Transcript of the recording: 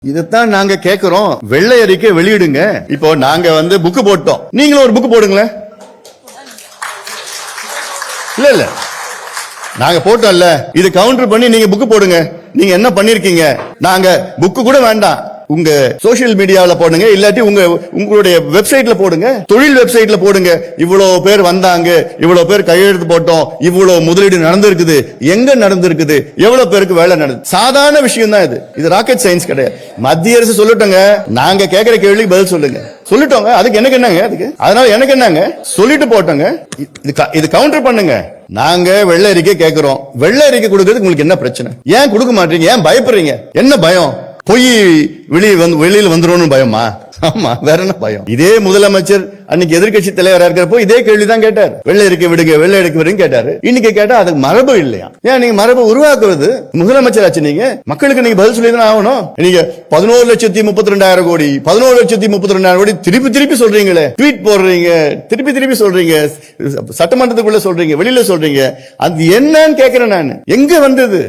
இதைத்தான் நாங்க கேக்குறோம். வெள்ளை அறிக்கை வெளியிடுங்க. இப்போ நாங்க புக் போட்டோம், நீங்களும் ஒரு புக் போடுங்களேன். இல்ல நாங்க போட்டோம்ல, இது கவுண்டர் பண்ணி நீங்க புக் போடுங்க. நீங்க என்ன பண்ணிருக்கீங்க? நாங்க புக் கூட வேண்டாம், உங்க சோசியல் மீடியாவில் போடுங்க, இல்லாட்டி உங்களுடைய வெப்சைட்ல போடுங்க, தொழில் வெப்சைட்ல போடுங்க. இவ்வளவு பேர் வந்தாங்க, இவ்வளவு பேர் கையெழுத்து போட்டோம், இவ்வளவு முதலீடு நடந்திருக்குது, எங்க நடந்திருக்குது, எவ்வளவு பேருக்கு வேலை நடந்து. சாதாரண விஷயம் தான் இது ராக்கெட் சயின்ஸ் கிடையாது. மத்திய அரசு சொல்லட்டோங்க, நாங்க கேட்கிற கேள்விக்கு பதில் சொல்லுங்க. சொல்லிட்டோங்க, அதுக்கு எனக்கு என்னங்க? அதுக்கு அதனால எனக்கு என்னங்க? சொல்லிட்டு போட்டோங்க. இது கவுண்டர் பண்ணுங்க. நாங்க வெள்ளை அறிக்கை கேட்கிறோம். வெள்ளை அறிக்கை கொடுக்கறதுக்கு உங்களுக்கு என்ன பிரச்சனை? ஏன் கொடுக்க மாட்டீங்க? ஏன் பயப்படுறீங்க? என்ன பயம்? பொய் வெளியில வந்துரும் பயமா? ஆமா, வேற என்ன பயம்? இதே முதலமைச்சர் அன்னைக்கு எதிர்கட்சி தலைவராக இருக்கிறப்போ இதே கேள்விதான் கேட்டார். வெள்ளை அறிக்கை விடுங்க, வெள்ளை அறிக்கை விடுங்க கேட்டாரு. இன்னைக்கு கேட்டா அதுக்கு மரபு இல்லையா? ஏன் நீங்க மரபு உருவாக்குறது? முதலமைச்சர் ஆச்சு நீங்க, மக்களுக்கு நீங்க பதில் சொல்லி தான் ஆகணும். நீங்க 11,32,000 கோடி 11,32,000 கோடி திருப்பி சொல்றீங்களே, ட்வீட் போடுறீங்க, திருப்பி சொல்றீங்க, சட்டமன்றத்துக்குள்ள சொல்றீங்க, வெளியில சொல்றீங்க. அது என்னன்னு கேட்கிறேன் நான். எங்க வந்தது?